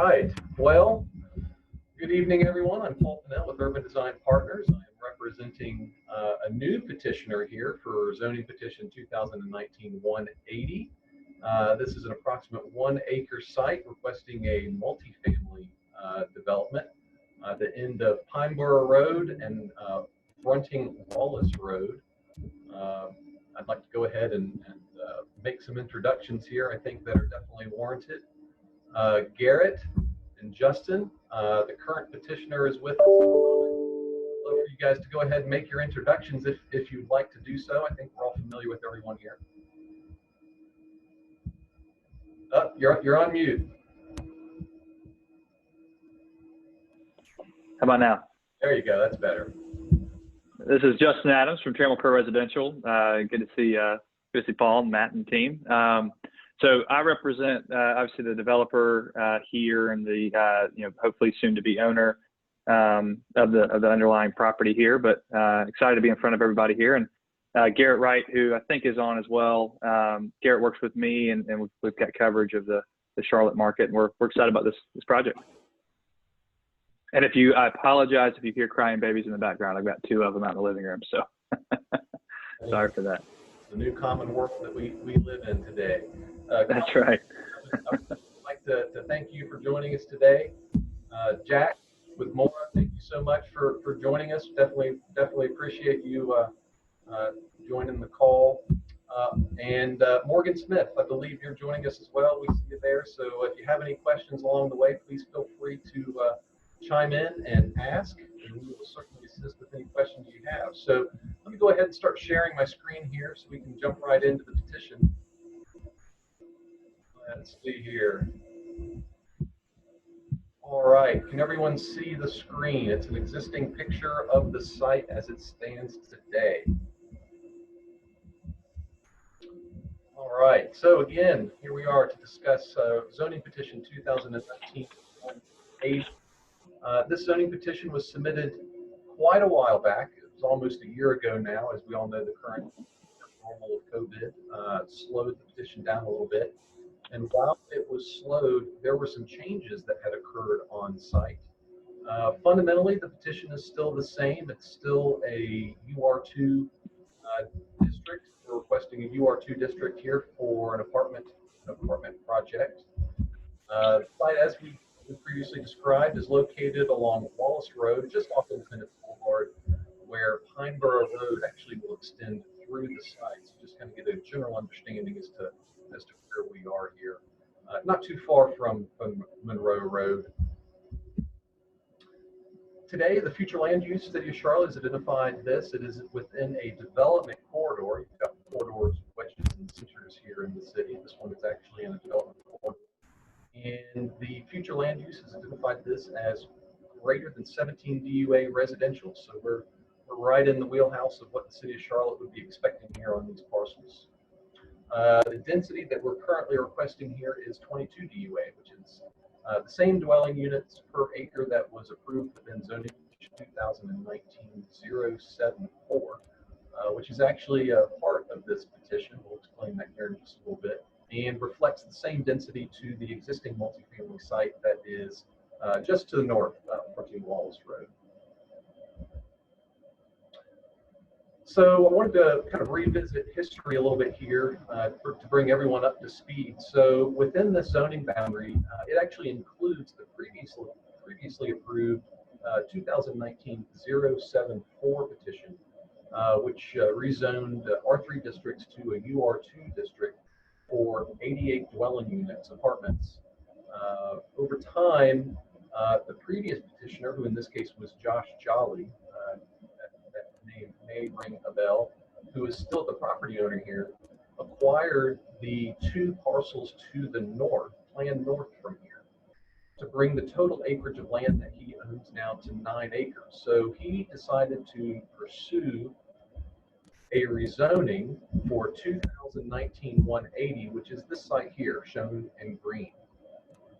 right. Well, good evening, everyone. I'm Paul Pennell with Urban Design Partners. I am representing a new petitioner here for Zoning Petition 2019-180. This is an approximate 1 acre site requesting a multifamily development at the end of Pineborough Road and fronting Wallace Road. I'd like to go ahead and make some introductions here, I think, that are definitely warranted. Garrett and Justin, the current petitioner, is with us. I'd love for you guys to go ahead and make your introductions if you'd like to do so. I think we're all familiar with everyone here. Oh, you're on mute. How about now? There you go. That's better. This is Justin Adams from Trammell Crow Residential. Good to see Paul, Matt, and team. So I represent obviously the developer here and the hopefully soon to be owner of the underlying property here. But excited to be in front of everybody here. And Garrett Wright, who I think is on as well. Garrett works with me, and we've got coverage of the Charlotte market, and we're excited about this project. And I apologize if you hear crying babies in the background. I've got 2 of them out in the living room, so sorry for that. The new common world that we live in today. That's right. I'd like to thank you for joining us today. Jack with Mora, thank you so much for joining us. Definitely appreciate you joining the call. And Morgan Smith, I believe you're joining us as well. We see you there. So if you have any questions along the way, please feel free to chime in and ask, and we will certainly assist with any questions you have. So let me go ahead and start sharing my screen here so we can jump right into the petition. Let's see here. All right, can everyone see the screen? It's an existing picture of the site as it stands today. All right, so again, here we are to discuss Zoning Petition 2019-180. This zoning petition was submitted quite a while back. It was almost a year ago now. As we all know, the current normal of COVID slowed the petition down a little bit. And while it was slowed, there were some changes that had occurred on site. Fundamentally, the petition is still the same. It's still a UR2 district. We're requesting a UR2 district here for an apartment project. The site, as we previously described, is located along Wallace Road, just off Independence Boulevard, where Pineborough Road actually will extend through the site. So just kind of get a general understanding as to where we are here. Not too far from Monroe Road. Today, the future land use City of Charlotte has identified this. It is within a development corridor. You've got corridors, wedges, and centers here in the city. This one is actually in a development corridor. And the future land use has identified this as greater than 17 DUA residential. So we're right in the wheelhouse of what the City of Charlotte would be expecting here on these parcels. The density that we're currently requesting here is 22 DUA, which is the same dwelling units per acre that was approved within Zoning 2019-074, which is actually a part of this petition. We'll explain that here in just a little bit, and reflects the same density to the existing multifamily site that is just to the north, approaching Wallace Road. So I wanted to kind of revisit history a little bit here to bring everyone up to speed. So within this zoning boundary, it actually includes the previously approved 2019-074 petition, which rezoned R3 districts to a UR2 district for 88 dwelling units, apartments. Over time, the previous petitioner, who in this case was Josh Jolly, that name may ring a bell, who is still the property owner here, acquired the 2 parcels to the north, planned north from here, to bring the total acreage of land that he owns now to 9 acres. So he decided to pursue a rezoning for 2019-180, which is this site here, shown in green.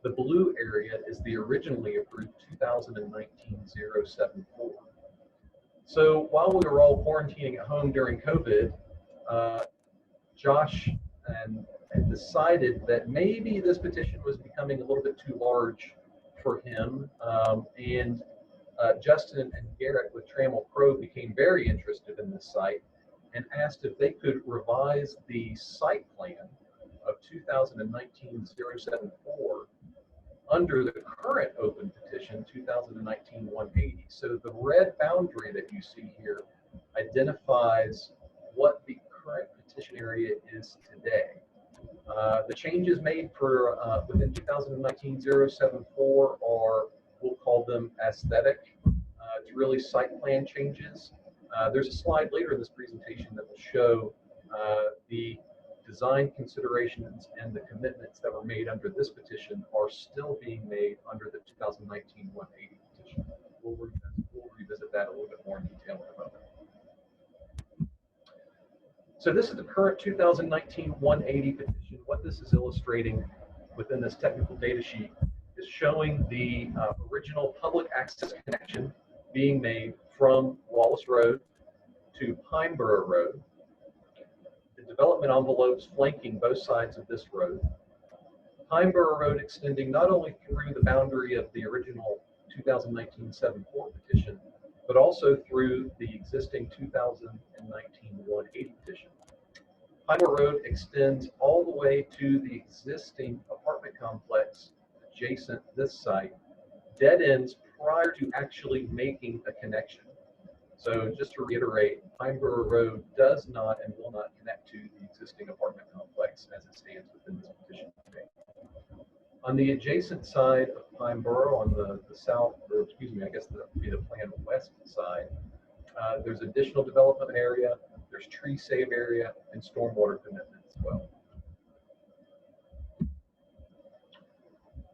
The blue area is the originally approved 2019-074. So while we were all quarantining at home during COVID, Josh and decided that maybe this petition was becoming a little bit too large for him, and Justin and Garrett with Trammell Crow became very interested in this site and asked if they could revise the site plan of 2019-074 under the current open petition 2019-180. So the red boundary that you see here identifies what the current petition area is today. The changes made for within 2019-074 are, we'll call them aesthetic. It's really site plan changes. There's a slide later in this presentation that will show the design considerations and the commitments that were made under this petition are still being made under the 2019-180 petition. We'll revisit that a little bit more in detail in a moment. So this is the current 2019-180 petition. What this is illustrating within this technical data sheet is showing the original public access connection being made from Wallace Road to Pineborough Road, the development envelopes flanking both sides of this road, Pineborough Road extending not only through the boundary of the original 2019-74 petition, but also through the existing 2019-180 petition. Pineborough Road extends all the way to the existing apartment complex adjacent this site, dead ends prior to actually making a connection. So just to reiterate, Pineborough Road does not and will not connect to the existing apartment complex as it stands within this petition today. On the adjacent side of Pineborough, on the south, or excuse me, I guess that would be the plan west side, there's additional development area, there's tree save area, and stormwater commitments as well.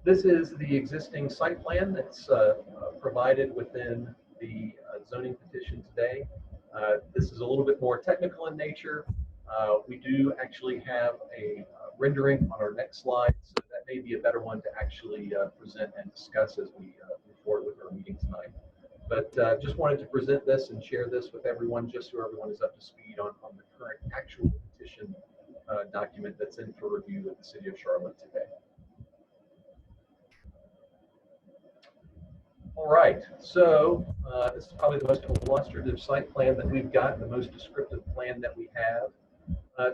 This is the existing site plan that's provided within the zoning petition today. This is a little bit more technical in nature. We do actually have a rendering on our next slide, so that may be a better one to actually present and discuss as we move forward with our meeting tonight. But just wanted to present this and share this with everyone, just so everyone is up to speed on the current actual petition document that's in for review with the City of Charlotte today. All right, so this is probably the most illustrative site plan that we've got, the most descriptive plan that we have.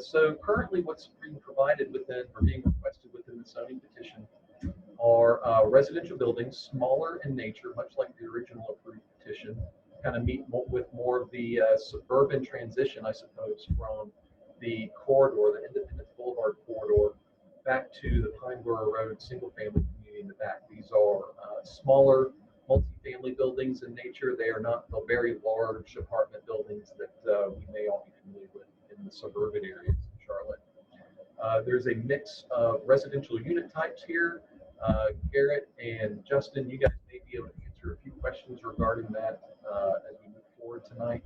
So currently what's being provided within, or being requested within the zoning petition, are residential buildings, smaller in nature, much like the original approved petition, kind of meet with more of the suburban transition, I suppose, from the corridor, the Independence Boulevard corridor, back to the Pineborough Road single-family community in the back. These are smaller, multi-family buildings in nature. They are not the very large apartment buildings that we may all be familiar with in the suburban areas of Charlotte. There's a mix of residential unit types here. Garrett and Justin, you guys may be able to answer a few questions regarding that as we move forward tonight.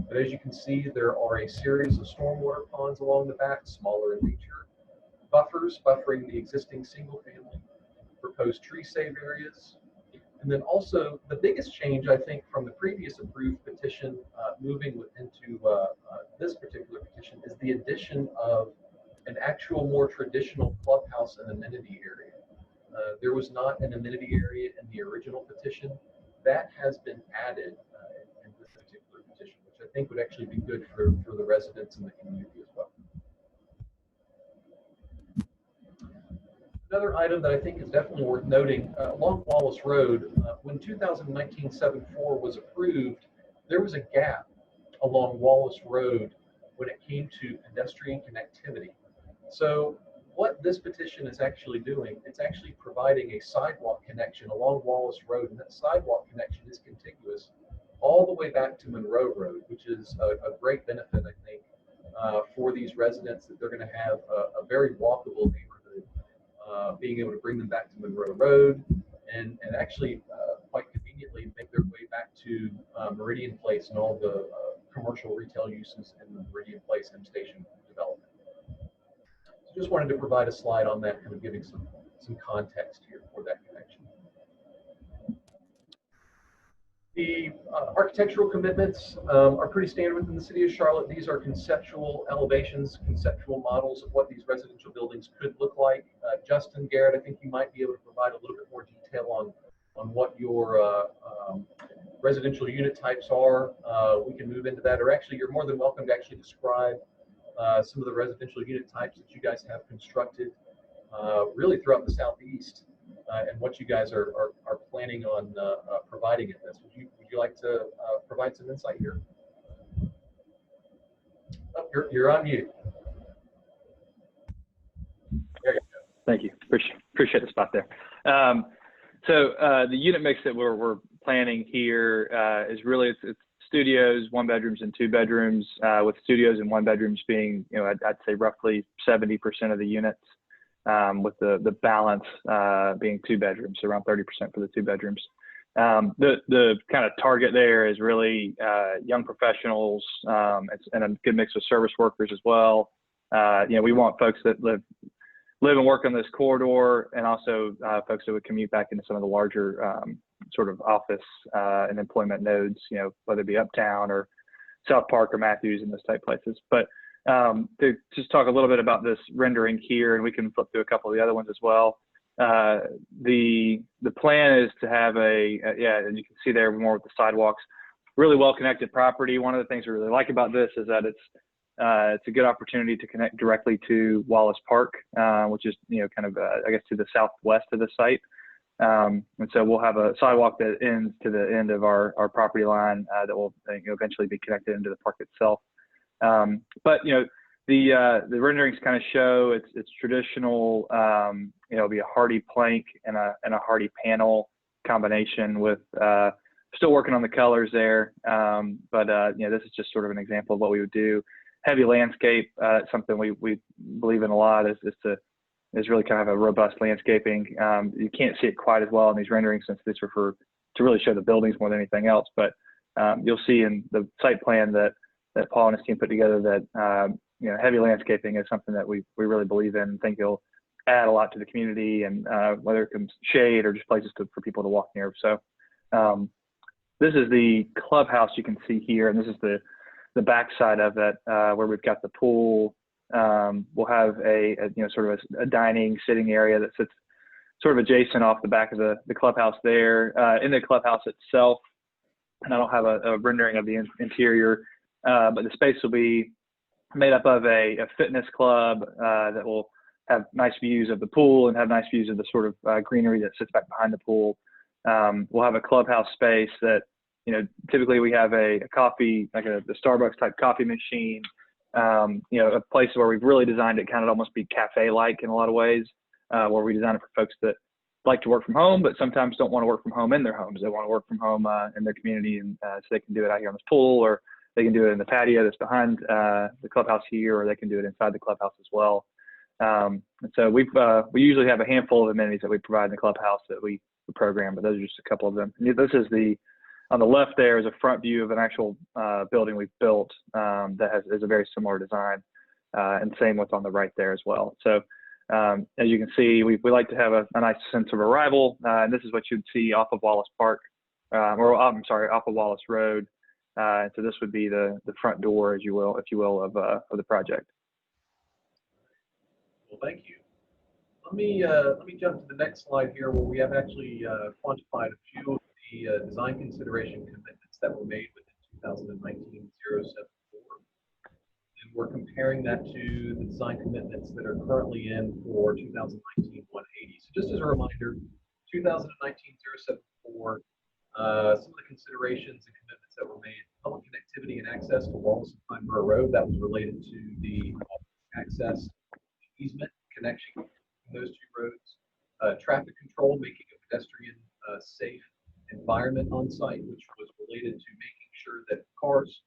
But as you can see, there are a series of stormwater ponds along the back, smaller in nature, buffers buffering the existing single family, proposed tree save areas. And then also the biggest change, I think, from the previous approved petition moving into this particular petition is the addition of an actual more traditional clubhouse and amenity area. There was not an amenity area in the original petition. That has been added in this particular petition, which I think would actually be good for the residents and the community as well. Another item that I think is definitely worth noting, along Wallace Road, when 2019-74 was approved, there was a gap along Wallace Road when it came to pedestrian connectivity. So what this petition is actually doing, it's actually providing a sidewalk connection along Wallace Road, and that sidewalk connection is contiguous all the way back to Monroe Road, which is a great benefit, I think, for these residents, that they're going to have a very walkable neighborhood, being able to bring them back to Monroe Road, and actually quite conveniently make their way back to Meridian Place and all the commercial retail uses in the Meridian Place M Station development. So just wanted to provide a slide on that, kind of giving some context here for that connection. The architectural commitments are pretty standard within the City of Charlotte. These are conceptual elevations, conceptual models of what these residential buildings could look like. Justin, Garrett, I think you might be able to provide a little bit more detail on what your residential unit types are, we can move into that. Or actually, you're more than welcome to actually describe some of the residential unit types that you guys have constructed really throughout the Southeast and what you guys are planning on providing in this. Would you like to provide some insight here? Oh, you're on mute. There you go. Thank you. Appreciate the spot there. So the unit mix that we're planning here is really it's studios, 1 bedrooms and 2 bedrooms, with studios and 1 bedrooms being, I'd say roughly 70% of the units, with the balance being 2 bedrooms, so around 30% for the 2 bedrooms. The kind of target there is really young professionals, and a good mix of service workers as well. We want folks that live and work on this corridor, and also folks that would commute back into some of the larger sort of office and employment nodes, whether it be Uptown or South Park or Matthews and those type places. But to just talk a little bit about this rendering here, and we can flip through a couple of the other ones as well. The plan is to have and you can see there more with the sidewalks, really well-connected property. One of the things we really like about this is that it's a good opportunity to connect directly to Wallace Park, which is, kind of, I guess, to the southwest of the site. And so we'll have a sidewalk that ends to the end of our property line that will eventually be connected into the park itself. But, the renderings kind of show it's traditional, it'll be a hardy plank and a hardy panel combination with, still working on the colors there. But this is just sort of an example of what we would do. Heavy landscape, something we believe in a lot is really kind of a robust landscaping. You can't see it quite as well in these renderings since these are to really show the buildings more than anything else. But you'll see in the site plan that Paul and his team put together that heavy landscaping is something that we really believe in and think it'll add a lot to the community, and whether it comes shade or just places for people to walk near. So this is the clubhouse you can see here, and this is the back side of it, where we've got the pool. We'll have a sort of a dining sitting area that sits sort of adjacent off the back of the clubhouse there. In the clubhouse itself, and I don't have a rendering of the interior, but the space will be made up of a fitness club that will have nice views of the pool and have nice views of the sort of greenery that sits back behind the pool. We'll have a clubhouse space that, typically we have a coffee, like the Starbucks type coffee machine, a place where we've really designed it kind of almost be cafe-like in a lot of ways, where we design it for folks that like to work from home, but sometimes don't want to work from home in their homes. They want to work from home in their community, and so they can do it out here on this pool, or they can do it in the patio that's behind the clubhouse here, or they can do it inside the clubhouse as well. And so we usually have a handful of amenities that we provide in the clubhouse that we program, but those are just a couple of them. And this is on the left there is a front view of an actual building we've built that is a very similar design, and same with on the right there as well. So as you can see, we like to have a nice sense of arrival, and this is what you'd see off of Wallace Park, off of Wallace Road. So this would be the front door, if you will, of the project. Well, thank you. Let me jump to the next slide here, where we have actually quantified a few of the design consideration commitments that were made within 2019-074, and we're comparing that to the design commitments that are currently in for 2019-180. So just as a reminder, 2019-074, some of the considerations and commitments that were made: public connectivity and access to Wallace and Pine Borough Road. That was related to the access easement connection in those two roads. Traffic control, making a pedestrian safe environment on site, which was related to making sure that cars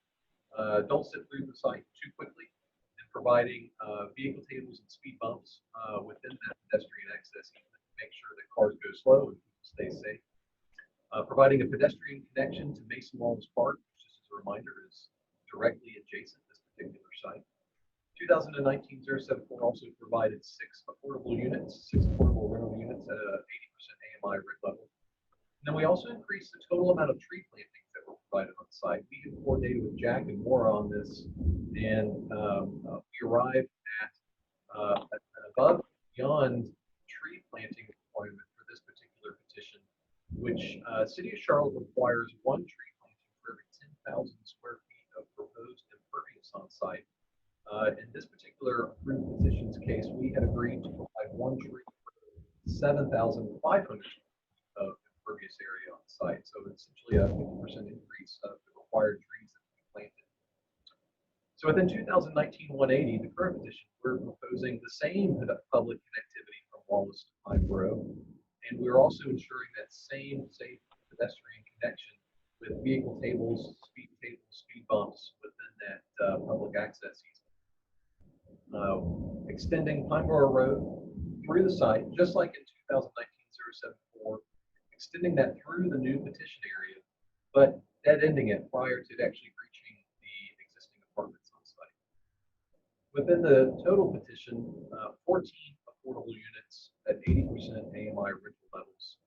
don't sit through the site too quickly, and providing vehicle tables and speed bumps within that pedestrian access easement to make sure that cars go slow and people stay safe. Providing a pedestrian connection to Mason Wallace Park, which, just as a reminder, is directly adjacent to this particular site. 2019-074 also provided 6 affordable rental units at a 80% AMI rent level. And then we also increased the total amount of tree plantings that were provided on site. We have coordinated with Jack and Maura on this, and we arrived at an above and beyond tree planting requirement for this particular petition which City of Charlotte requires one tree planting for every 10,000 square feet of proposed impervious on site. In this particular approved petition's case, we had agreed to provide one tree for 7,500 of impervious area on site. So essentially a 50% increase of the required trees that we planted. So within 2019-180, the current petition, we're proposing the same public connectivity from Wallace to Pineborough, and we're also ensuring that same safe pedestrian connection with vehicle tables, speed bumps within that public access easement. Extending Pineborough Road through the site, just like in 2019-074, extending that through the new petition area, but dead-ending it prior to actually reaching the existing apartments on site. Within the total petition, 14 affordable units at 80% AMI rental levels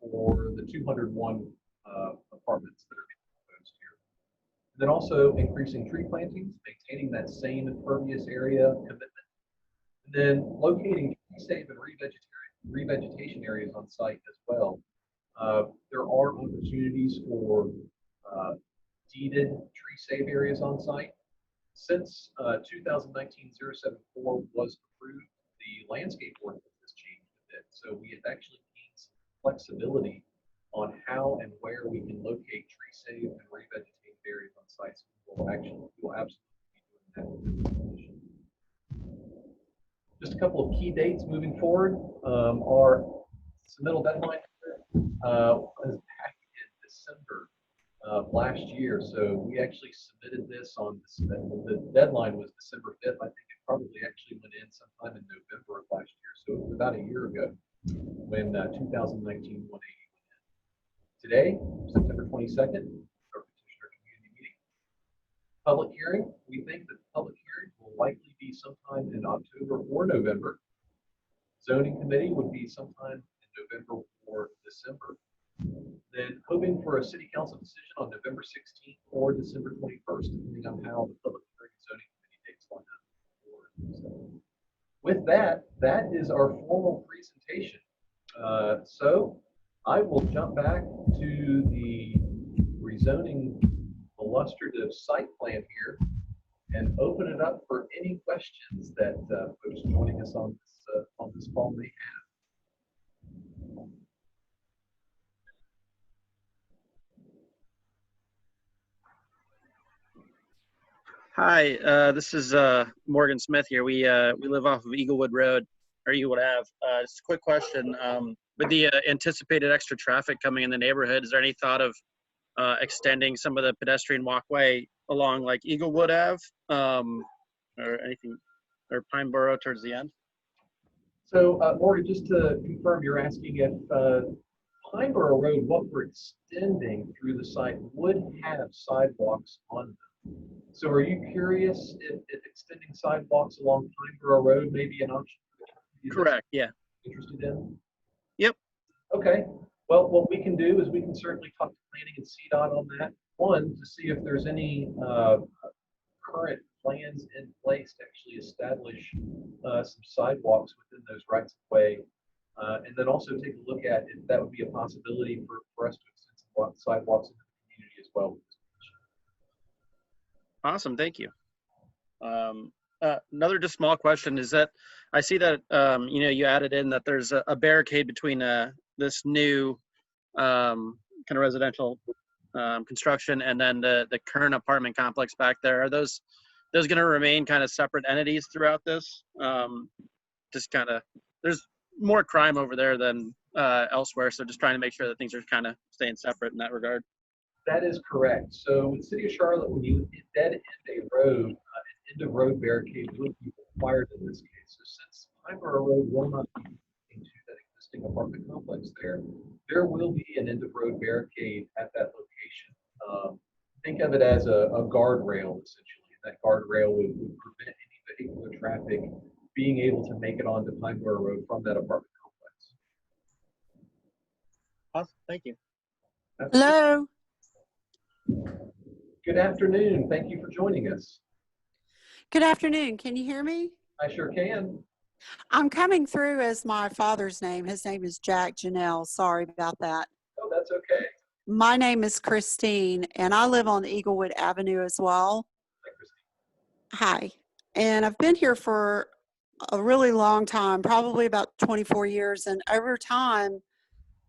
for the 201 apartments that are being proposed here. And then also increasing tree plantings, maintaining that same impervious area commitment, and then locating tree save and revegetation areas on site as well. There are opportunities for deeded tree save areas on site. Since 2019-074 was approved, the landscape ordinance has changed a bit. So we have actually gained some flexibility on how and where we can locate tree save and revegetated areas on sites. We'll absolutely be doing that. Just a couple of key dates moving forward. Our submittal deadline was back in December of last year. So we actually submitted this on the deadline was December 5th. I think it probably actually went in sometime in November of last year. So it was about a year ago when 2019-180 went in. Today, September 22nd, our petitioner community meeting. Public hearing, we think that the public hearing will likely be sometime in October or November. Zoning committee would be sometime in November or December. Then hoping for a city council decision on November 16th or December 21st, depending on how the public hearing and zoning committee dates line up. So with that, that is our formal presentation. So I will jump back to the rezoning illustrative site plan here and open it up for any questions that folks joining us on this call may have. Hi, this is Morgan Smith here. We live off of Eaglewood Road, or Eaglewood Ave. Just a quick question. With the anticipated extra traffic coming in the neighborhood, is there any thought of extending some of the pedestrian walkway along like Eaglewood Ave or anything, or Pineborough towards the end? So Morgan, just to confirm, you're asking if Pineborough Road, what we're extending through the site, would have sidewalks on them. So are you curious if extending sidewalks along Pineborough Road may be an option? Correct, yeah. Interested in? Yep. Okay. Well, what we can do is we can certainly talk to planning and CDOT on that. One, to see if there's any current plans in place to actually establish some sidewalks within those rights of way. And then also take a look at if that would be a possibility for us to extend some sidewalks in the community as well. Awesome, thank you. Another just small question is that I see that you added in that there's a barricade between this new kind of residential construction and then the current apartment complex back there. Are those going to remain kind of separate entities throughout this? Just kind of, there's more crime over there than elsewhere, so just trying to make sure that things are kind of staying separate in that regard. That is correct. So with City of Charlotte, when you dead end a road, an end of road barricade would be required in this case. So since Pineborough Road will not be into that existing apartment complex there will be an end of road barricade at that location. Think of it as a guardrail essentially. That guardrail would prevent any vehicular traffic being able to make it onto Pineborough Road from that apartment complex. Awesome, thank you. Hello. Good afternoon. Thank you for joining us. Good afternoon. Can you hear me? I sure can. I'm coming through as my father's name. His name is Jack Janelle. Sorry about that. That's okay. My name is Christine, and I live on Eaglewood Avenue as well. Hi, Christine. Hi. And I've been here for a really long time, probably about 24 years. And over time,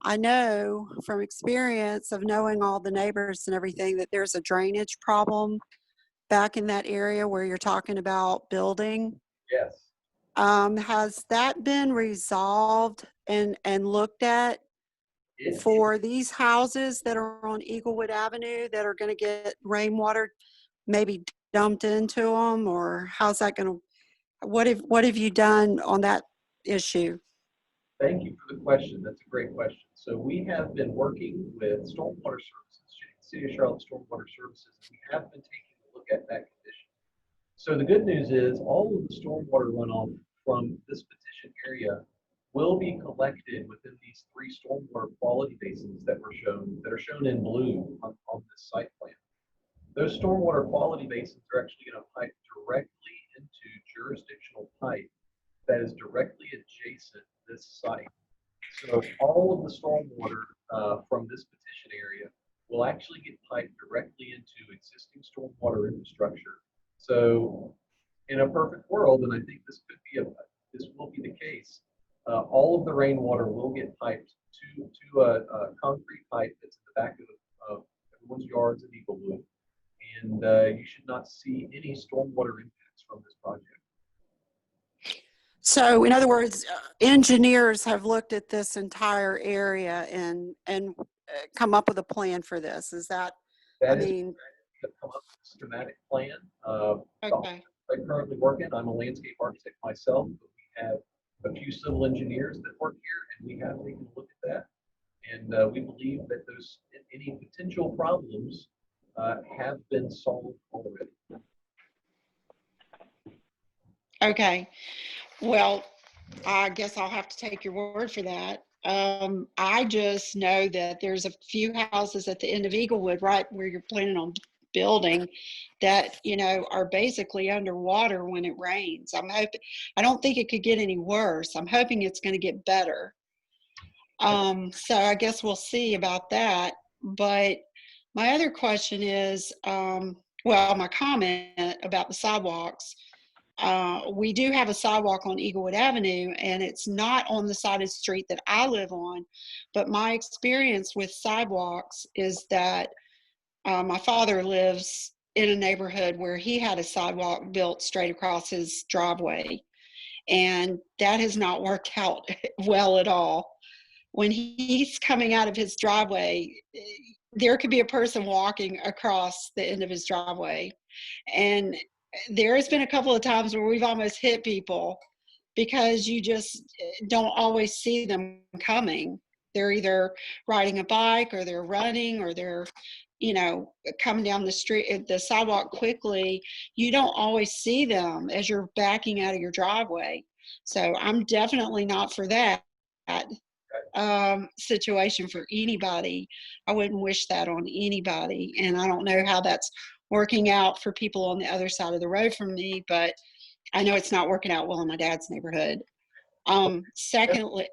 I know from experience of knowing all the neighbors and everything that there's a drainage problem back in that area where you're talking about building. Yes. Has that been resolved and looked at It, for these houses that are on Eaglewood Avenue that are going to get rainwater maybe dumped into them, or how's that going to, what have you done on that issue? Thank you for the question. That's a great question. So we have been working with Stormwater Services, City of Charlotte Stormwater Services, and we have been taking a look at that condition. So the good news is all of the stormwater runoff from this petition area will be collected within these 3 stormwater quality basins that are shown in blue on this site plan. Those stormwater quality basins are actually going to pipe directly into jurisdictional pipe that is directly adjacent to this site. So all of the stormwater from this petition area will actually get piped directly into existing stormwater infrastructure. So in a perfect world, and I think this will be the case, all of the rainwater will get piped to a concrete pipe that's in the back of everyone's yards in Eaglewood, and you should not see any stormwater impacts from this project. So in other words, engineers have looked at this entire area and come up with a plan for this. Is that, That I is mean, to come up with a schematic plan. okay. I'm currently working. I'm a landscape architect myself, but we have a few civil engineers that work here, and we have taken a look at that. And we believe that any potential problems have been solved already. Okay. Well, I guess I'll have to take your word for that. I just know that there's a few houses at the end of Eaglewood, right where you're planning on building, that, you know, are basically underwater when it rains. I don't think it could get any worse. I'm hoping it's going to get better. So I guess we'll see about that. But my other question is, well, my comment about the sidewalks. We do have a sidewalk on Eaglewood Avenue, and it's not on the side of the street that I live on. But my experience with sidewalks is that my father lives in a neighborhood where he had a sidewalk built straight across his driveway, and that has not worked out well at all. When he's coming out of his driveway, there could be a person walking across the end of his driveway. And there has been a couple of times where we've almost hit people because you just don't always see them coming. They're either riding a bike or they're running or they're, you know, coming down the street, the sidewalk quickly. You don't always see them as you're backing out of your driveway. So I'm definitely not for that situation for anybody. I wouldn't wish that on anybody. And I don't know how that's working out for people on the other side of the road from me, but I know it's not working out well in my dad's neighborhood. Secondly,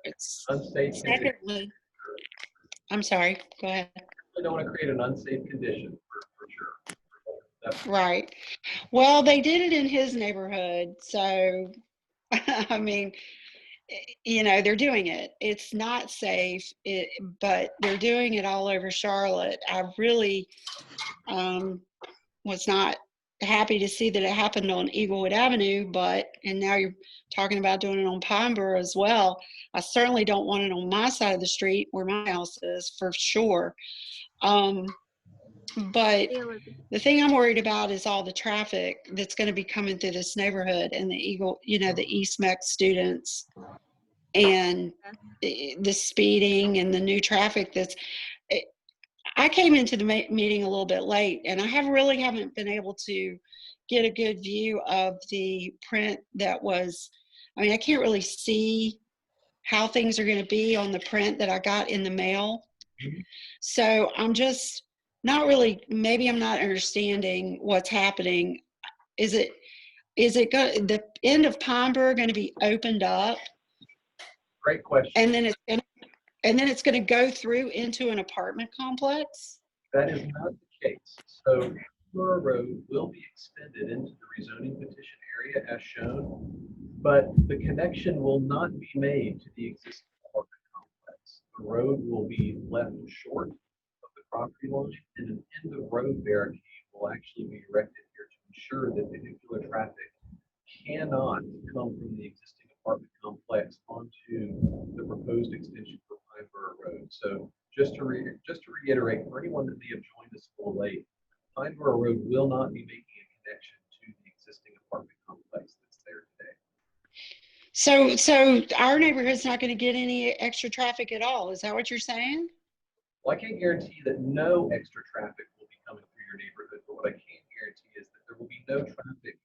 I'm sorry, go ahead. I don't want to create an unsafe condition for sure. Definitely. Right. Well, they did it in his neighborhood. So, I mean, you know, they're doing it. It's not safe, but they're doing it all over Charlotte. I really was not happy to see that it happened on Eaglewood Avenue, and now you're talking about doing it on Pineborough as well. I certainly don't want it on my side of the street where my house is, for sure. But the thing I'm worried about is all the traffic that's going to be coming through this neighborhood, and the East Mex students, and the speeding and the new traffic I came into the meeting a little bit late, and I haven't been able to get a good view of the print that was, I mean, I can't really see how things are going to be on the print that I got in the mail. So I'm just not really, maybe I'm not understanding what's happening. Is the end of Pineborough going to be opened up? Great question. And then it's going to And then it's going to go through into an apartment complex? That is not the case. So Borough Road will be extended into the rezoning petition area as shown, but the connection will not be made to the existing apartment complex. The road will be left short of the property line, and an end of road barricade will actually be erected here to ensure that vehicular traffic cannot come from the existing apartment complex onto the proposed extension for Pineborough Road. So just to reiterate, for anyone that may have joined us a little late, Pineborough Road will not be making a connection to the existing apartment complex that's there today. So our neighborhood's not going to get any extra traffic at all. Is that what you're saying? Well, I can't guarantee that no extra traffic will be coming through your neighborhood, but what I can guarantee is that there will be no traffic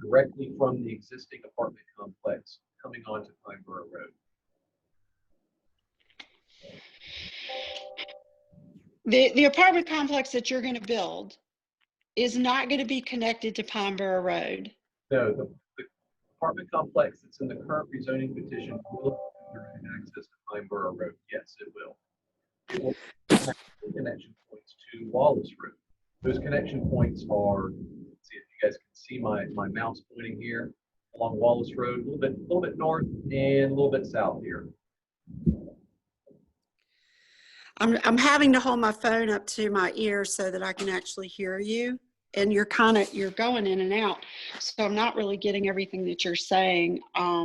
directly from the existing apartment complex coming onto Pineborough Road. The apartment complex that you're going to build is not going to be connected to Pineborough Road. No, the apartment complex that's in the current rezoning petition will have direct access to Pineborough Road. Yes, it will. It will have connection points to Wallace Road. Those connection points are, let's see if you guys can see my mouse pointing here along Wallace Road, a little bit north and a little bit south here. I'm having to hold my phone up to my ear so that I can actually hear you. And you're going in and out. So I'm not really getting everything that you're saying. Yeah,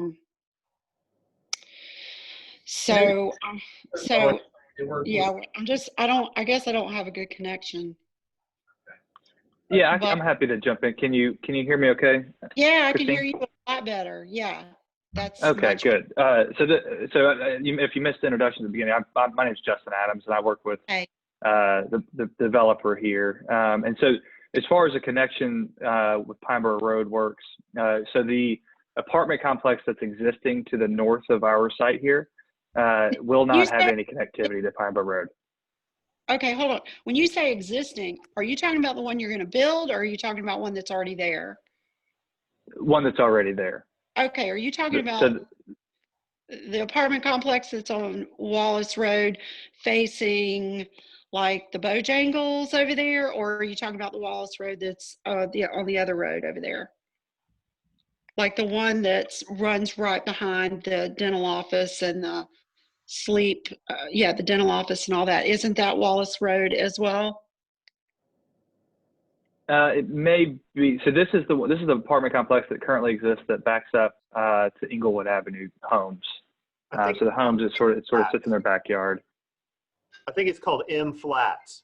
I guess I don't have a good connection. Yeah, I'm happy to jump in. Can you hear me okay? Yeah, I Christine? can hear you a lot better. Yeah, that's okay. Good. If you missed the introduction at the beginning, my name is Justin Adams, and I work with the developer here. And so, as far as the connection with Pineborough Road works, so the apartment complex that's existing to the north of our site here will not have any connectivity to Pineborough Road. Okay, hold on. When you say existing, are you talking about the one you're going to build, or are you talking about one that's already there? One that's already there. Okay, are you talking about the apartment complex that's on Wallace Road facing like the Bojangles over there, or are you talking about the Wallace Road that's on the other road over there? Like the one that runs right behind the dental office and the the dental office and all that. Isn't that Wallace Road as well? It may be. So this is the apartment complex that currently exists that backs up to Inglewood Avenue homes. So the homes it sort of sits in their backyard. I think it's called M Flats.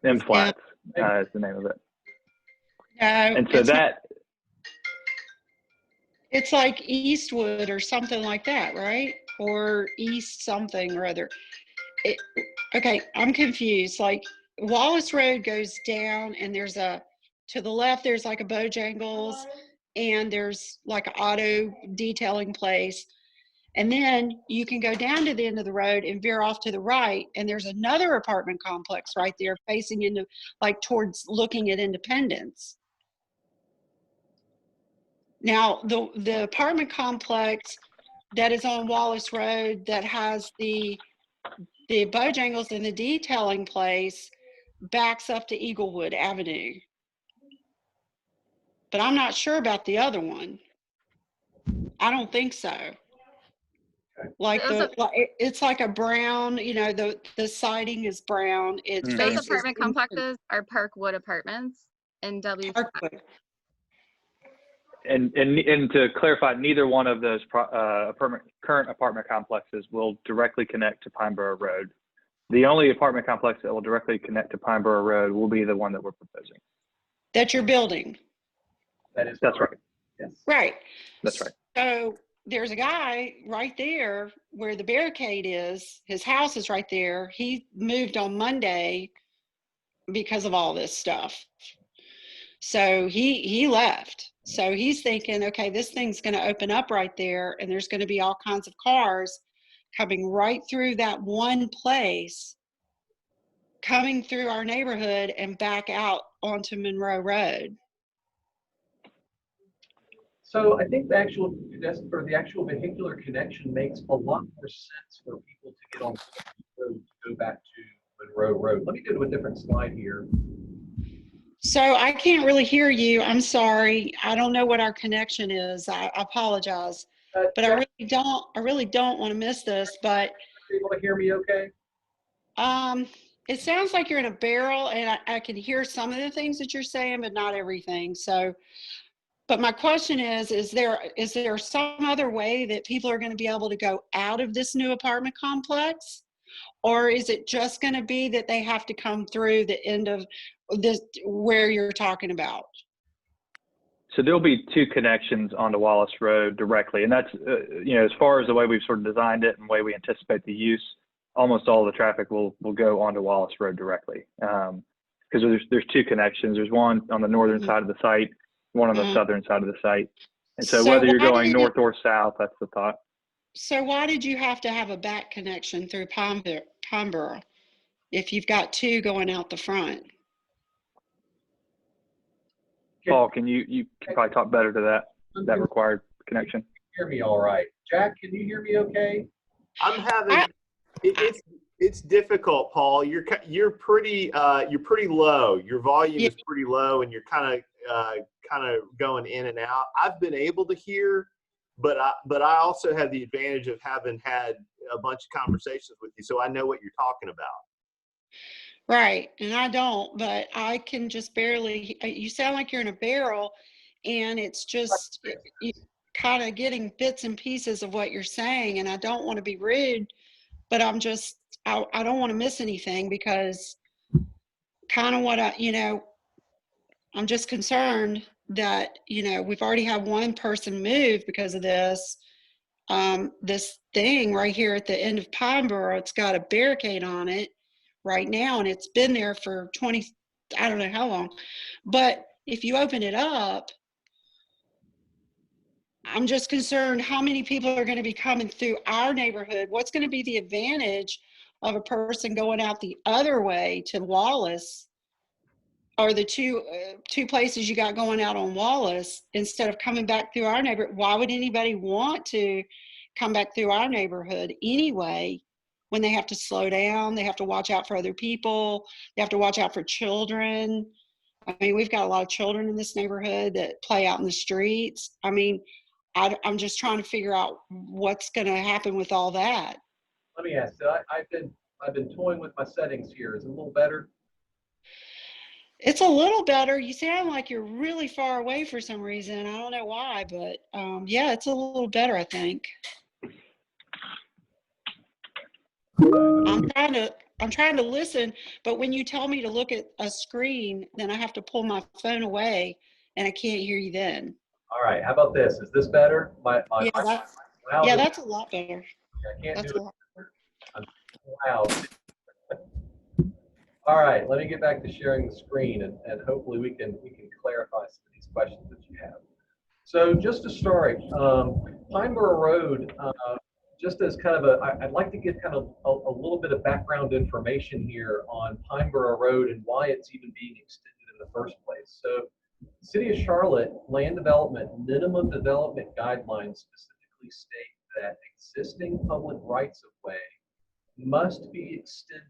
M Flats is the name of it. No, and so it's like Eastwood or something like that, right? Or East something or other. Okay, I'm confused. Like Wallace Road goes down and to the left, there's like a Bojangles and there's like an auto detailing place. And then you can go down to the end of the road and veer off to the right. And there's another apartment complex right there facing into like towards looking at Independence. Now, the apartment complex that is on Wallace Road that has the Bojangles and the detailing place backs up to Eaglewood Avenue. But I'm not sure about the other one. I don't think so. Like it's like a brown, the siding is brown. Those apartment complexes are Parkwood Apartments in W. Parkwood. And to clarify, neither one of those current apartment complexes will directly connect to Pineborough Road. The only apartment complex that will directly connect to Pineborough Road will be the one that we're proposing. That you're building. That's right. Yes. Right. That's right. So there's a guy right there where the barricade is. His house is right there. He moved on Monday because of all this stuff. So he left. So he's thinking, okay, this thing's going to open up right there, and there's going to be all kinds of cars coming right through that one place, coming through our neighborhood and back out onto Monroe Road. So I think the actual the actual vehicular connection makes a lot more sense for people to get on the road to go back to Monroe Road. Let me go to a different slide here. So I can't really hear you. I'm sorry. I don't know what our connection is. I apologize. But Jack, I really don't want to miss this. But are you able to hear me okay? it sounds like you're in a barrel, and I can hear some of the things that you're saying, but not everything. So, but my question is there some other way that people are going to be able to go out of this new apartment complex? Or is it just going to be that they have to come through the end of this where you're talking about? So there'll be two connections onto Wallace Road directly, and that's as far as the way we've sort of designed it and the way we anticipate the use, almost all the traffic will go onto Wallace Road directly. Because there's two connections. There's one on the northern side of the site, one on the southern side of the site, and so whether you're going north or south, that's the thought. So why did you have to have a back connection through Pineborough if you've got two going out the front? Paul, can you can probably talk better to that required connection? Hear me all right. Jack, can you hear me okay? I'm having it's difficult, Paul. You're pretty low. Your volume is pretty low, and you're kind of going in and out. I've been able to hear, but I also have the advantage of having had a bunch of conversations with you, so I know what you're talking about. Right, and I don't, but I can just barely, you sound like you're in a barrel, and it's just kind of getting bits and pieces of what you're saying, and I don't want to be rude, but I don't want to miss anything because kind of what I'm just concerned that, we've already had one person move because of this. This thing right here at the end of Pineborough, it's got a barricade on it right now, and it's been there for I don't know how long. But if you open it up, I'm just concerned how many people are going to be coming through our neighborhood. What's going to be the advantage of a person going out the other way to Wallace, or the two places you got going out on Wallace, instead of coming back through our neighborhood? Why would anybody want to come back through our neighborhood anyway, when they have to slow down, they have to watch out for other people, they have to watch out for children? I mean, we've got a lot of children in this neighborhood that play out in the streets. I mean, I'm just trying to figure out what's going to happen with all that. Let me ask you, I've been toying with my settings here. Is it a little better? It's a little better. You sound like you're really far away for some reason. I don't know why, but yeah, it's a little better, I think. I'm trying to listen, but when you tell me to look at a screen, then I have to pull my phone away, and I can't hear you then. All right. How about this? Is this better? Yeah, that's a lot better. I can't That's do a lot better. I'm loud. All right. Let me get back to sharing the screen, and hopefully we can clarify some of these questions that you have. So just to start, Pineborough Road, just as kind of I'd like to give kind of a little bit of background information here on Pineborough Road and why it's even being extended in the first place. So the City of Charlotte Land Development Minimum Development Guidelines specifically state that existing public rights of way must be extended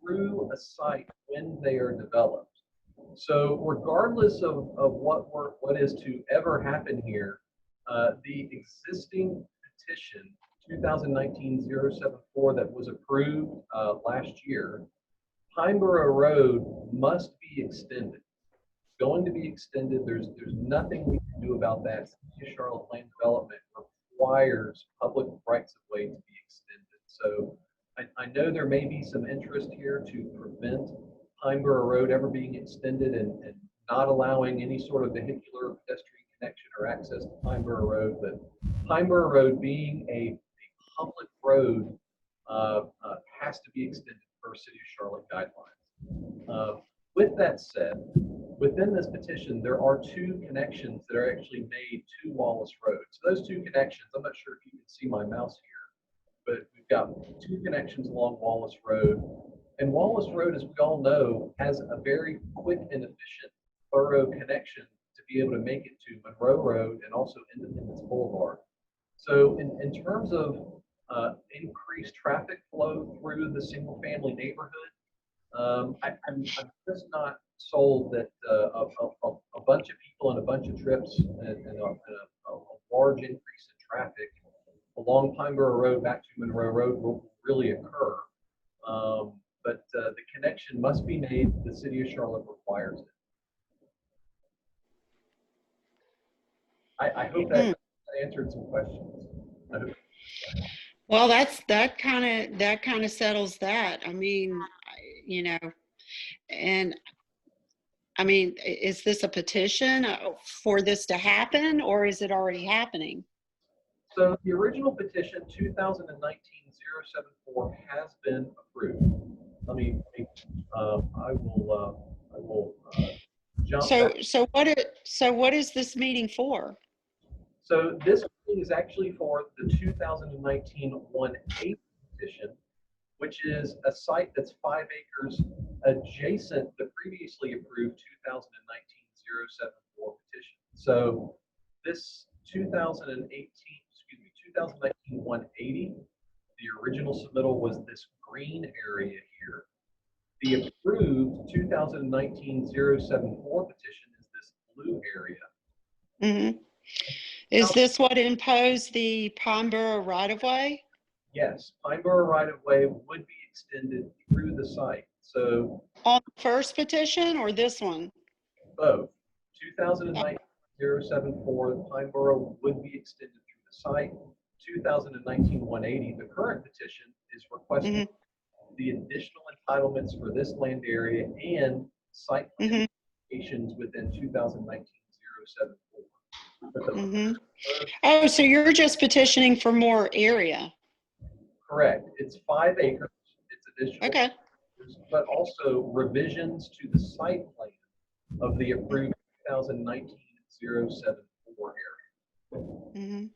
through a site when they are developed. So regardless of what is to ever happen here, the existing petition 2019-074 that was approved last year, Pineborough Road must be extended. It's going to be extended. There's nothing we can do about that. City of Charlotte Land Development requires public rights of way to be extended. So I know there may be some interest here to prevent Pineborough Road ever being extended and not allowing any sort of vehicular pedestrian connection or access to Pineborough Road, but Pineborough Road being a public road has to be extended per City of Charlotte guidelines. With that said, within this petition, there are two connections that are actually made to Wallace Road. So those two connections, I'm not sure if you can see my mouse here, but we've got two connections along Wallace Road. And Wallace Road, as we all know, has a very quick and efficient, thorough connection to be able to make it to Monroe Road and also Independence Boulevard. So in terms of increased traffic flow through the single family neighborhood, I'm just not sold that a bunch of people and a bunch of trips and a large increase in traffic along Pineborough Road back to Monroe Road will really occur. But the connection must be made. The city of Charlotte requires it. I hope that answered some questions. Well, that kind of settles that. I mean, you know, and I mean, is this a petition for this to happen, or is it already happening? So the original petition 2019-074 has been approved. I will jump back. So what is this meeting for? So this meeting is actually for the 2019-180 petition, which is a site that's 5 acres adjacent the previously approved 2019-074 petition. So this 2019-180, the original submittal was this green area here. The approved 2019-074 petition is this blue area. Mm-hmm. Is this what imposed the Pineborough right-of-way? Yes, Pineborough right-of-way would be extended through the site. So on the first petition or this one? Both. 2019-074, Pineborough would be extended through the site. 2019-180, the current petition is requesting the additional entitlements for this land area and site modifications within 2019-074. Oh, so you're just petitioning for more area? Correct. It's 5 acres. It's additional. Okay. But also revisions to the site plan of the approved 2019-074 area.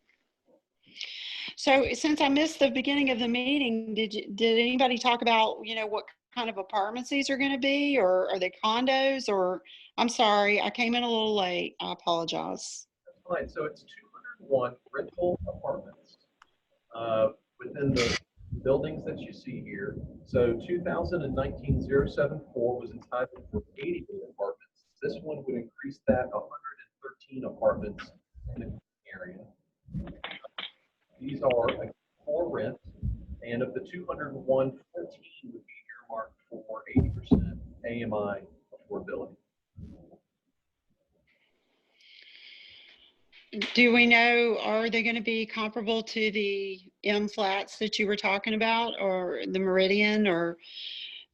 So since I missed the beginning of the meeting, did anybody talk about, you know, what kind of apartments these are going to be, or are they condos? Or I'm sorry, I came in a little late. I apologize. That's fine. So it's 201 rental apartments within the buildings that you see here. So 2019-074 was entitled for 80 apartments. This one would increase that 113 apartments in the area. These are for rent, and of the 201, 14 would be earmarked for 80% AMI affordability. Do we know, are they going to be comparable to the M flats that you were talking about, or the Meridian or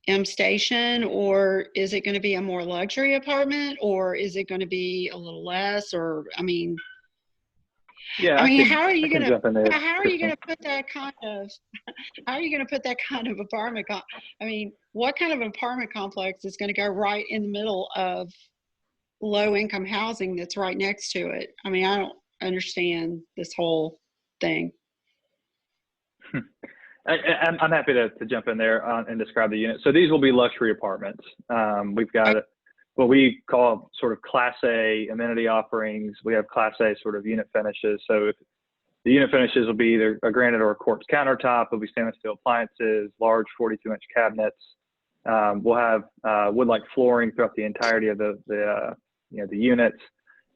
M Station, or is it going to be a more luxury apartment, or is it going to be a little less, or, I mean, yeah, how are you going to put that kind of, how are you going to put that kind of apartment? I mean, what kind of apartment complex is going to go right in the middle of low income housing that's right next to it? I mean, I don't understand this whole thing. I'm happy to jump in there and describe the unit. So these will be luxury apartments. We've got what we call sort of Class A amenity offerings. We have Class A sort of unit finishes. So if the unit finishes will be either a granite or a quartz countertop. It'll be stainless steel appliances, large 42-inch cabinets. We'll have wood-like flooring throughout the entirety of the units.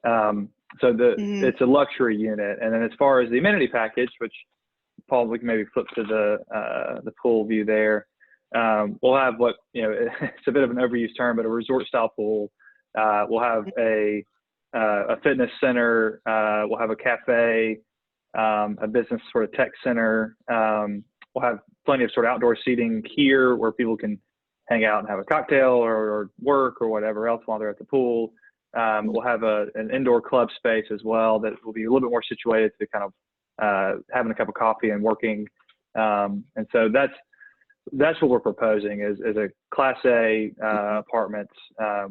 So it's a luxury unit. And then as far as the amenity package, which Paul, we can maybe flip to the pool view there. We'll have what, it's a bit of an overused term, but a resort style pool. We'll have a fitness center. We'll have a cafe, a business sort of tech center. We'll have plenty of sort of outdoor seating here where people can hang out and have a cocktail or work or whatever else while they're at the pool. We'll have an indoor club space as well that will be a little bit more situated to kind of having a cup of coffee and working. And so that's what we're proposing is a Class A apartments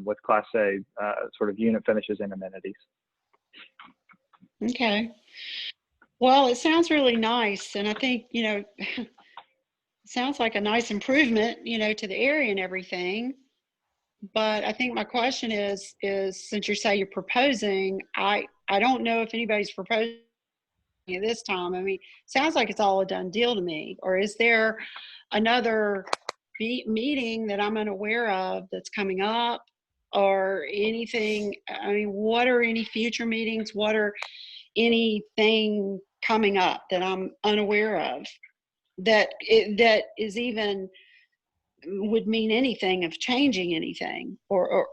with Class A sort of unit finishes and amenities. Okay. Well, it sounds really nice. And I think, it sounds like a nice improvement, to the area and everything. But I think my question is since you say you're proposing, I don't know if anybody's proposing at this time. I mean, sounds like it's all a done deal to me. Or is there another meeting that I'm unaware of that's coming up or anything? I mean, what are any future meetings? What are anything coming up that I'm unaware of that is even would mean anything of changing anything? Or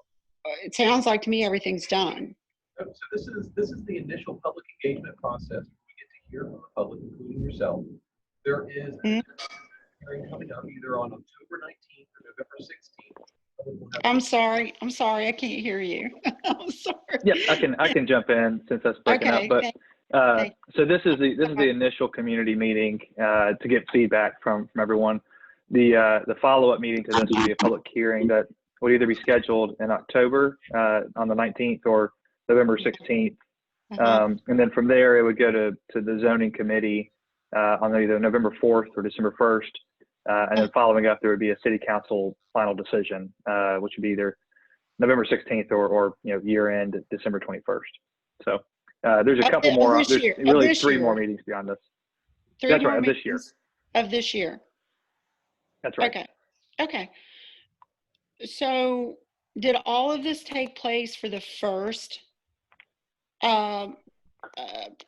it sounds like to me everything's done. So this is the initial public engagement process where we get to hear from the public, including yourself. There is a hearing coming up either on October 19th or November 16th. I'm sorry, I can't hear you. I'm sorry. Yeah, I can jump in since that's breaking up. But so this is the initial community meeting to get feedback from everyone. The follow-up meeting to this will be a public hearing that will either be scheduled in October on the 19th or November 16th. And then from there, it would go to the zoning committee on either November 4th or December 1st. And then following up, there would be a city council final decision, which would be either November 16th or year end December 21st. So there's a couple more. There's really three more meetings beyond this. That's right, of this year. Of this year. That's right. Okay. So did all of this take place for the first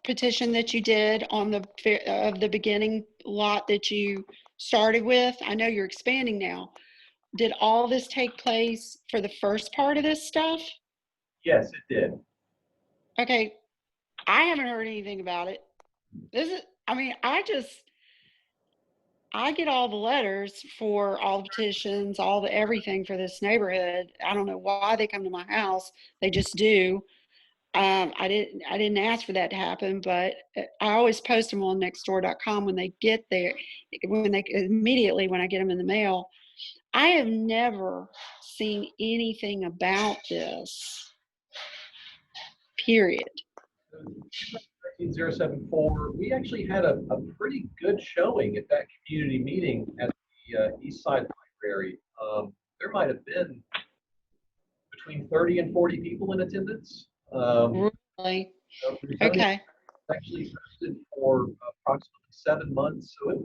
petition that you did on the beginning lot that you started with? I know you're expanding now. Did all this take place for the first part of this stuff? Yes, it did. Okay. I haven't heard anything about it. I get all the letters for all the petitions, all the everything for this neighborhood. I don't know why they come to my house. They just do. I didn't ask for that to happen, but I always post them on nextdoor.com when they get there, immediately when I get them in the mail. I have never seen anything about this, period. 19074, we actually had a pretty good showing at that community meeting at the East Side Library. There might have been between 30 and 40 people in attendance. Really? Okay. Actually hosted for approximately 7 months, so it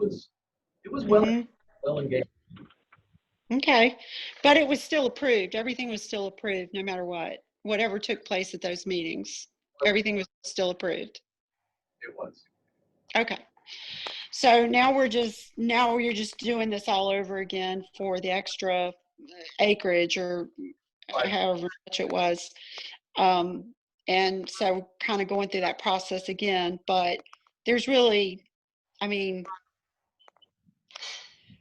was well engaged. Okay, but it was still approved. Everything was still approved, no matter what. Whatever took place at those meetings, everything was still approved. It was. Okay. So now you're just doing this all over again for the extra acreage or however much it was. And so kind of going through that process again, but there's really,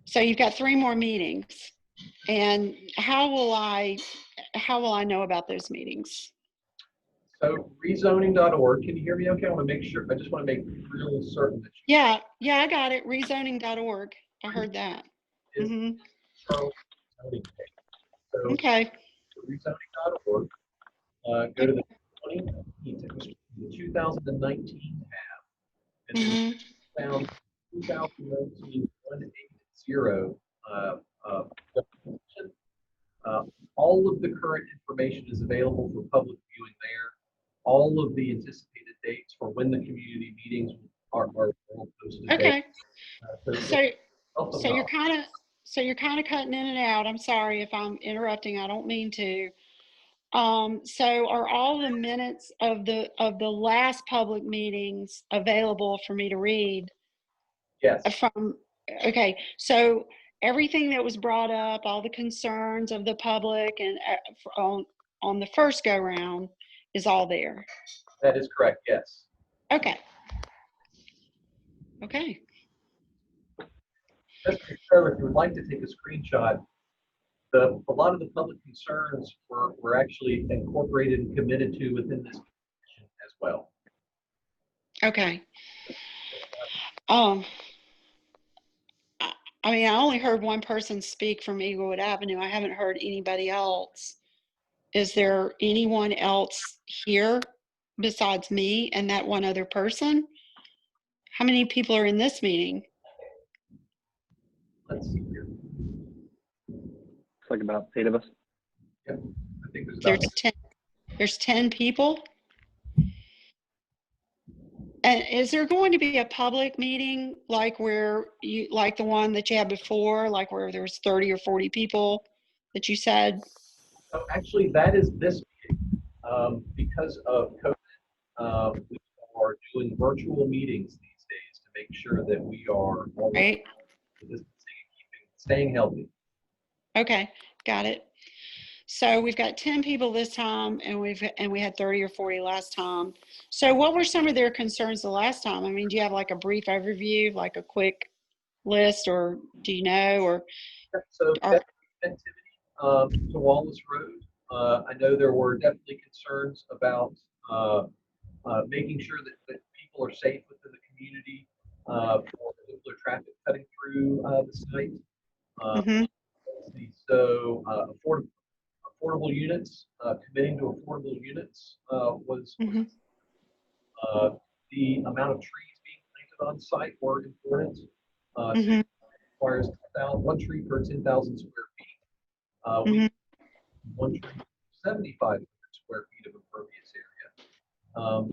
so you've got 3 more meetings, and how will I know about those meetings? So rezoning.org, can you hear me okay? I want to make sure, I just want to make really certain that you. Yeah, I got it. Rezoning.org. I heard that. So, okay. Rezoning.org. Go to the 2019 tab, and found 2019 180. All of the current information is available for public viewing there. All of the anticipated dates for when the community meetings are posted. Okay. So you're kind of cutting in and out. I'm sorry if I'm interrupting. I don't mean to. So are all the minutes of the last public meetings available for me to read? Yes. Okay. So everything that was brought up, all the concerns of the public and on the first go round is all there. That is correct. Yes. Okay. Just to show, if you would like to take a screenshot, a lot of the public concerns were actually incorporated and committed to within this petition as well. Okay. I only heard one person speak from Eaglewood Avenue. I haven't heard anybody else. Is there anyone else here besides me and that one other person? How many people are in this meeting? Let's see here. It's like about 8 of us. Yep. I think there's There's about 10. There's 10 people. And is there going to be a public meeting like like the one that you had before, like where there was 30 or 40 people that you said? so actually, that is this meeting. Because of COVID, we are doing virtual meetings these days to make sure that we are all Right? distancing and staying healthy. Okay, got it. So we've got 10 people this time, and we had 30 or 40 last time. So what were some of their concerns the last time? I mean, do you have like a brief overview, like a quick list, or do you know, or So are, connectivity to Wallace Road. I know there were definitely concerns about making sure that people are safe within the community for particular traffic cutting through the site. mhm, So affordable units, committing to affordable units was mhm, the amount of trees being planted on site were important. mhm, Requires 1 tree per 10,000 square feet. We mhm. 1 tree per 7,500 square feet of impervious area.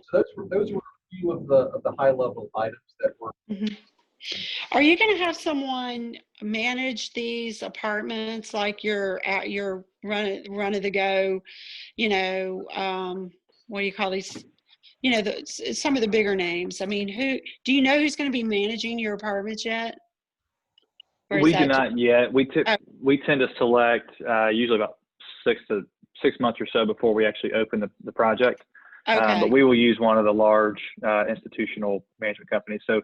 So those were a few of the high level items that were. Mhm. Are you going to have someone manage these apartments like your run of the go, what do you call these? Some of the bigger names. I mean, who do you know who's going to be managing your apartments yet? Or is We do that just, not yet. oh, We tend to select usually about 6 months or so before we actually open the project. okay, But we will use one of the large institutional management companies. So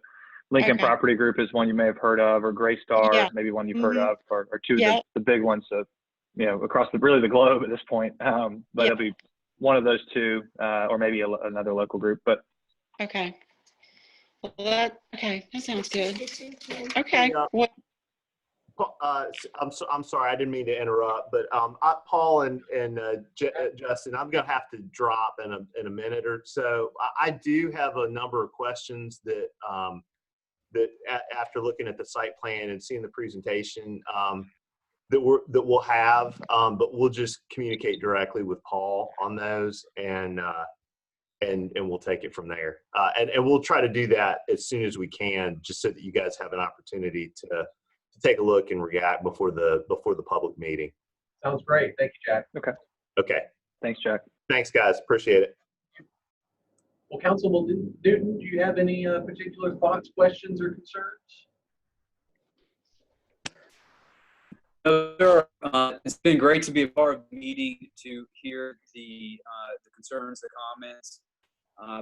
Lincoln okay, Property Group is one you may have heard of, or Greystar, yeah, maybe one you've heard mm-hmm, of, or two of yeah, the big ones, across really the globe at this point. But yeah, it'll be one of those two, or maybe another local group. But okay. Well, okay, that sounds good. Hey, Okay, well, I'm sorry, I didn't mean to interrupt, but Paul and Justin, I'm going to have to drop in a minute or so. I do have a number of questions that after looking at the site plan and seeing the presentation that we'll have, but we'll just communicate directly with Paul on those, and we'll take it from there. And we'll try to do that as soon as we can, just so that you guys have an opportunity to take a look and react before the public meeting. Sounds great. Thank you, Jack. Okay. thanks, Jack. Thanks, guys. Appreciate it. Well, Councilman Newton, do you have any particular thoughts, questions, or concerns? Sure. It's been great to be a part of the meeting, to hear the concerns, the comments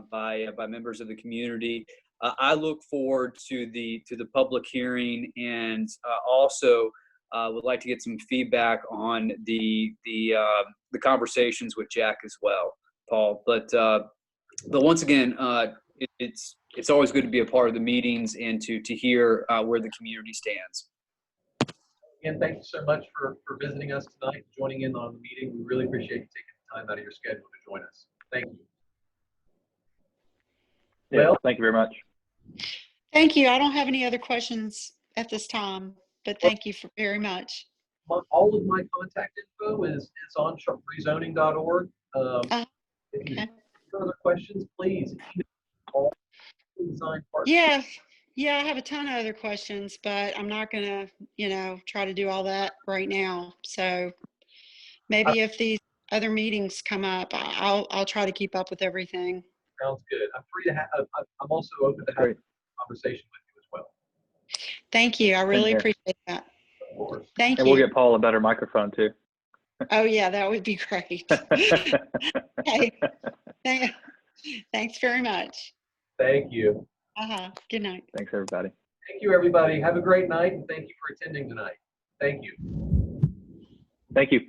by members of the community. I look forward to the public hearing, and also would like to get some feedback on the conversations with Jack as well, Paul. But once again, it's always good to be a part of the meetings and to hear where the community stands. Again, thank you so much for visiting us tonight, joining in on the meeting. We really appreciate you taking the time out of your schedule to join us. Thank you. Yeah, Well, thank you very much. thank you. I don't have any other questions at this time, but thank you very much. all of my contact info is on rezoning.org. Okay. If you have further questions, please call design partner. Yeah, I have a ton of other questions, but I'm not gonna, try to do all that right now. So maybe if these other meetings come up, I'll try to keep up with everything. Sounds good. I'm free to have. I'm also open to have a conversation with you as well. Thank you. I really appreciate that. Of course. Thank and you. we'll get Paul a better microphone too. Oh yeah, that would be great. Okay. Thanks very much. Thank you. Good night. Thanks, everybody. Thank you, everybody. Have a great night, and thank you for attending tonight. Thank you. Thank you.